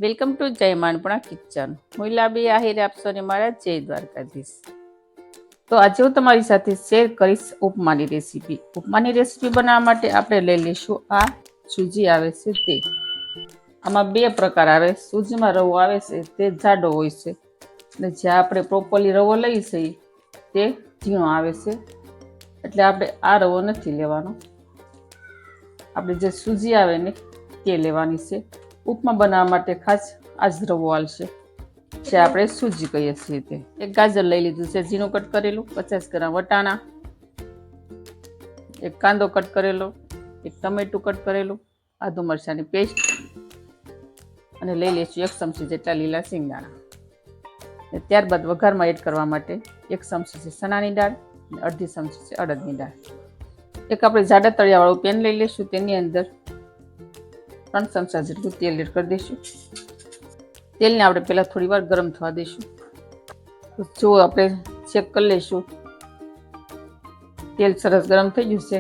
Welcome to જય માનપણા kitchen. હું લાબી આહિર આપશો ને મારા જય દ્વારકાધીશ. તો આજે હું તમારી સાથે શેર કરીશ ઉપમાની રેસીપી. ઉપમાની રેસીપી બનાવવા માટે આપણે લઈ લઈશું આ સૂજી આવે છે તે. આમાં બે પ્રકાર આવે. સૂજીમાં રવો આવે છે તે જાડો હોય છે અને જે આપણે પ્રોપરલી રવો લઈએ છીએ તે ઝીણો આવે છે. એટલે આપણે આ રવો નથી લેવાનો, આપણે જે સૂજી આવે ને તે લેવાની છે. ઉપમા બનાવવા માટે ખાસ આ જ રવો હાલશે, જે આપણે સૂજી કહીએ છીએ તે. એક ગાજર લઈ લીધું છે ઝીણું કટ કરેલું, 50 ગ્રામ વટાણા, એક કાંદો કટ કરેલો, એક ટમેટું કટ કરેલું, આદુ મરચાંની પેસ્ટ અને લઈ લઈશું 1 ચમચી જેટલા લીલા સિંગદાણા. ત્યારબાદ વઘારમાં એડ કરવા માટે 1 ચમચી છે ચણાની દાળ અને અડધી ચમચી છે અડદની દાળ. એક આપણે જાડા તળિયાવાળું પેન લઈ લઈશું, તેની અંદર 3 ચમચા જેટલું તેલ એડ કરી દઈશું. તેલને આપણે પહેલાં થોડી વાર ગરમ થવા દઈશું. જો આપણે ચેક કરી લઈશું, તેલ સરસ ગરમ થઈ ગયું છે.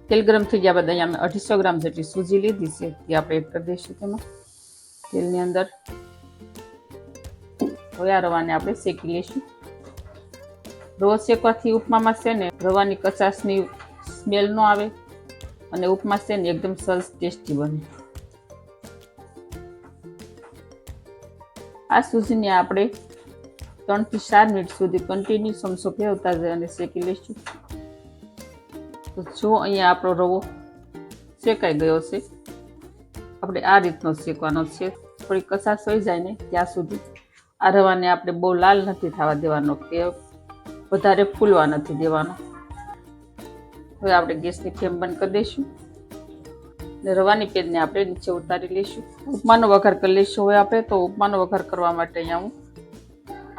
તેલ ગરમ થઈ ગયા બાદ અહીંયા મેં 250 ગ્રામ જેટલી સૂજી લીધી છે તે આપણે એડ કરી દઈશું તેમાં તેલની અંદર. હવે આ રવાને આપણે શેકી લઈશું. રવો શેકવાથી ઉપમામાં છે ને રવાની કચાશની સ્મેલ ન આવે અને ઉપમા છે ને એકદમ સરસ ટેસ્ટી બને. આ સૂજીને આપણે 3 થી 4 મિનિટ સુધી કન્ટિન્યુ ચમચો ફેરવતા જાય અને શેકી લઈશું. તો જો અહીંયા આપણો રવો શેકાઈ ગયો છે. આપણે આ રીતનો શેકવાનો છે. થોડી કચાશ થઈ જાય ને ત્યાં સુધી આ રવાને આપણે બહુ લાલ નથી થવા દેવાનો કે વધારે ફૂલવા નથી દેવાનો. હવે આપણે ગેસની ફ્લેમ બંધ કરી દઈશું અને રવાની પેનને આપણે નીચે ઉતારી લઈશું. ઉપમાનો વઘાર કરી લઈશું. હવે આપણે તો ઉપમાનો વઘાર કરવા માટે અહીંયા હું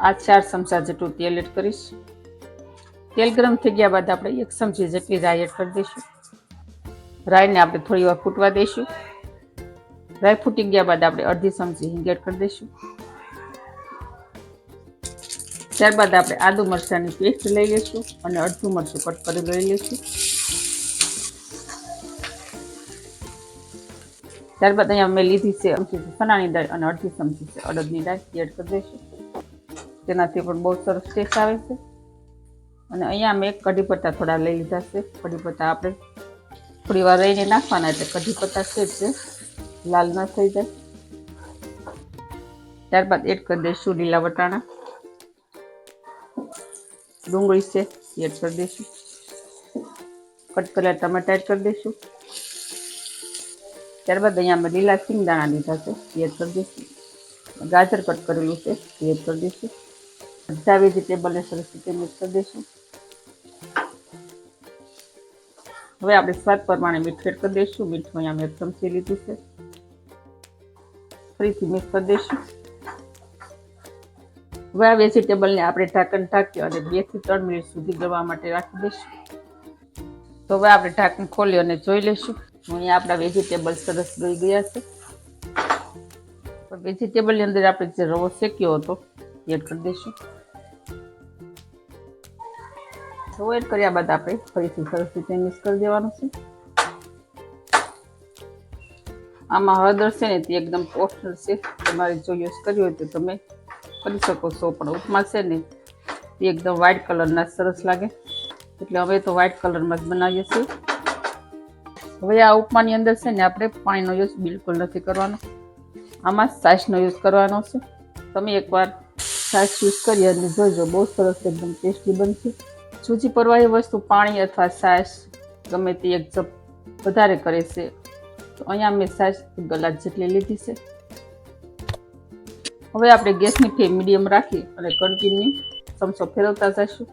આ 4 ચમચા જેટલું તેલ એડ કરીશ. તેલ ગરમ થઈ ગયા બાદ આપણે 1 ચમચી જેટલી રાઈ એડ કરી દઈશું. રાઈને આપણે થોડી વાર ફૂટવા દઈશું. રાઈ ફૂટી ગયા બાદ આપણે અડધી ચમચી હિંગ એડ કરી દઈશું. ત્યારબાદ આપણે આદુ મરચાંની પેસ્ટ લઈ લઈશું અને અડધું મરચું કટ કરી લઈ લઈશું. ત્યારબાદ અહીંયા મેં લીધી છે ચમચી ચણાની દાળ અને અડધી ચમચી છે અડદની દાળ એડ કરી દઈશું. તેનાથી પણ બહુ સરસ ટેસ્ટ આવે છે. અને અહીંયા મેં કઢી પત્તા થોડા લઈ લીધા છે. કઢી પત્તા આપણે થોડી વાર રહીને નાખવાના એટલે કઢી પત્તા છે જે લાલ ન થઈ જાય. ત્યારબાદ એડ કરી દઈશું લીલા વટાણા, ડુંગળી છે એડ કરી દઈશું, કટ કરેલા ટમેટા એડ કરી દઈશું. ત્યારબાદ અહીંયા મેં લીલા સિંગદાણા લીધા છે એડ કરી દઈશું. ગાજર કટ કરેલું છે એડ કરી દઈશું. બધા વેજીટેબલને સરસ રીતે મિક્સ કરી દઈશું. હવે આપણે સ્વાદ પ્રમાણે મીઠું એડ કરી દઈશું. મીઠું અહીંયા મેં 1 ચમચી લીધું છે. ફરીથી મિક્સ કરી દઈશું. હવે આ વેજીટેબલને આપણે ઢાંકણ ઢાંકી અને 2 થી 3 મિનિટ સુધી ગળવા માટે રાખી દઈશું. તો હવે આપણે ઢાંકણ ખોલી અને જોઈ લઈશું. અહીંયા આપણા વેજીટેબલ સરસ ગળી ગયા છે. વેજીટેબલની અંદર આપણે જે રવો શેક્યો હતો એડ કરી દઈશું. રવો એડ કર્યા બાદ આપણે ફરીથી સરસ રીતે મિક્સ કરી દેવાનું છે. આમાં હળદર છે ને તે એકદમ ઓપ્શનલ છે. તમારે જો યુઝ કર્યું હોય તો તમે કરી શકો છો, પણ ઉપમા છે ને તે એકદમ વ્હાઇટ કલરના સરસ લાગે એટલે હવે તો વ્હાઇટ કલરમાં જ બનાવીએ છીએ. હવે આ ઉપમાની અંદર છે ને આપણે પાણીનો યુઝ બિલકુલ નથી કરવાનો. આમાં છાશનો યુઝ કરવાનો છે. તમે એકવાર છાશ યુઝ કરી અને જોજો, બહુ સરસ એકદમ ટેસ્ટી બનશે. સૂજી પરવાળી વસ્તુ પાણી અથવા છાશ ગમે તે એક ચપ વધારે કરે છે. તો અહીંયા મેં છાશ 1 ગ્લાસ જેટલી લીધી છે. હવે આપણે ગેસની ફ્લેમ મીડિયમ રાખી અને કન્ટિન્યુ ચમચો ફેરવતા જઈશું.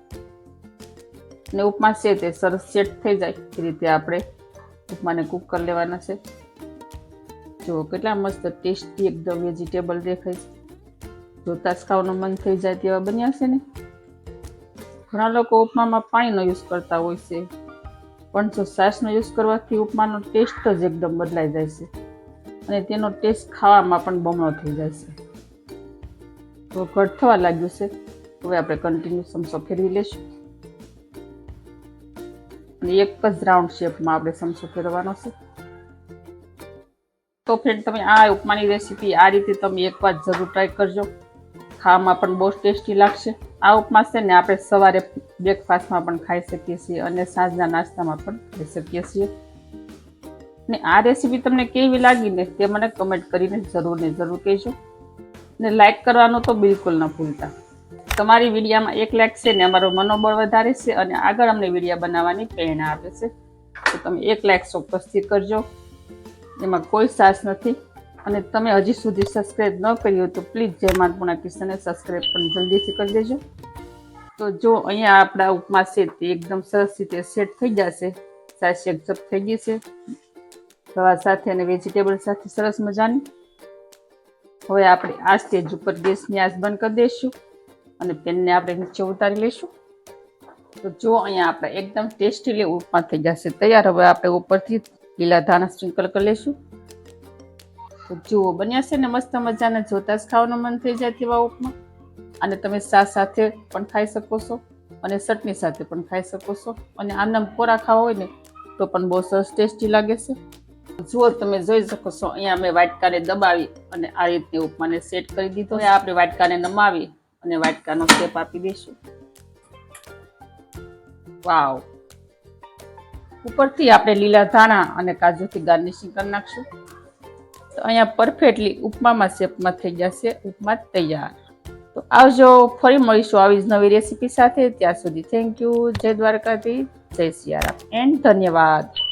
અને ઉપમા છે તે સરસ સેટ થઈ જાય એ રીતે આપણે ઉપમાને કૂક કરી લેવાના છે. જો કેટલા મસ્ત ટેસ્ટી એકદમ વેજીટેબલ દેખાય છે. જોતા જ ખાવાનું મન થઈ જાય તેવા બન્યા છે ને. ઘણા લોકો ઉપમામાં પાણીનો યુઝ કરતા હોય છે, પણ જો છાશનો યુઝ કરવાથી ઉપમાનો ટેસ્ટ જ એકદમ બદલાઈ જાય છે અને તેનો ટેસ્ટ ખાવામાં પણ બમણો થઈ જાય છે. તો ઘટ થવા લાગ્યું છે. હવે આપણે કન્ટિન્યુ ચમચો ફેરવી લઈશું અને એક જ રાઉન્ડ શેપમાં આપણે ચમચો ફેરવવાનો છે. તો ફ્રેન્ડ તમે આ ઉપમાની રેસીપી આ રીતે તમે એકવાર જરૂર ટ્રાય કરજો. ખાવામાં પણ બહુ ટેસ્ટી લાગશે. આ ઉપમા છે ને આપણે સવારે બ્રેકફાસ્ટમાં પણ ખાઈ શકીએ છીએ અને સાંજના નાસ્તામાં પણ ખાઈ શકીએ છીએ. ને આ રેસીપી તમને કેવી લાગી ને તે મને કમેન્ટ કરીને જરૂર કહેજો. ને લાઈક કરવાનું તો બિલકુલ ન ભૂલતા. તમારી વિડીયામાં એક લાઈક છે ને અમારું મનોબળ વધારે છે અને આગળ અમને વિડીયા બનાવવાની પ્રેરણા આપે છે. તો તમે એક લાઈક ચોક્કસથી કરજો. એમાં કોઈ સાસ નથી. અને તમે હજી સુધી સબસ્ક્રાઈબ ન કરી હોય તો પ્લીઝ જય માનપૂર્ણા કિચનને સબસ્ક્રાઈબ પણ જલ્દીથી કરી દેજો. તો જો અહીંયા આપણા ઉપમા છે તે એકદમ સરસ રીતે સેટ થઈ જશે. સાસ એકઝપ થઈ ગઈ છે રવા સાથે અને વેજીટેબલ સાથે સરસ મજાની. હવે આપણે આ સ્ટેજ ઉપર ગેસની આંચ બંધ કરી દઈશું અને પેનને આપણે નીચે ઉતારી લઈશું. તો જો અહીંયા આપણે એકદમ ટેસ્ટીલી ઉપમા થઈ જશે તૈયાર. હવે આપણે ઉપરથી લીલા ધાણા સ્પ્રિંકલ કરી લઈશું. તો જુઓ બન્યા છે ને મસ્ત મજાના, જોતા જ ખાવાનું મન થઈ જાય તેવા ઉપમા. અને તમે ચા સાથે પણ ખાઈ શકો છો અને ચટણી સાથે પણ ખાઈ શકો છો. અને આમ કોરા ખાવા હોય ને તો પણ બહુ સરસ ટેસ્ટી લાગે છે. જુઓ તમે જોઈ શકો છો અહીંયા મેં વાટકાને દબાવી અને આ રીતે ઉપમાને સેટ કરી દીધો. હવે આપણે વાટકાને નમાવી અને વાટકાનો શેપ આપી દઈશું. વાવ! ઉપરથી આપણે લીલા ધાણા અને કાજુથી ગાર્નિશિંગ કરી નાખશું. તો અહીંયા પરફેક્ટલી ઉપમામાં શેપમાં થઈ જશે ઉપમા તૈયાર. તો આવજો, ફરી મળીશું આવી જ નવી રેસીપી સાથે. ત્યાં સુધી થેન્ક યુ. જય દ્વારકાધીશ, જય સિયારામ એન્ડ ધન્યવાદ.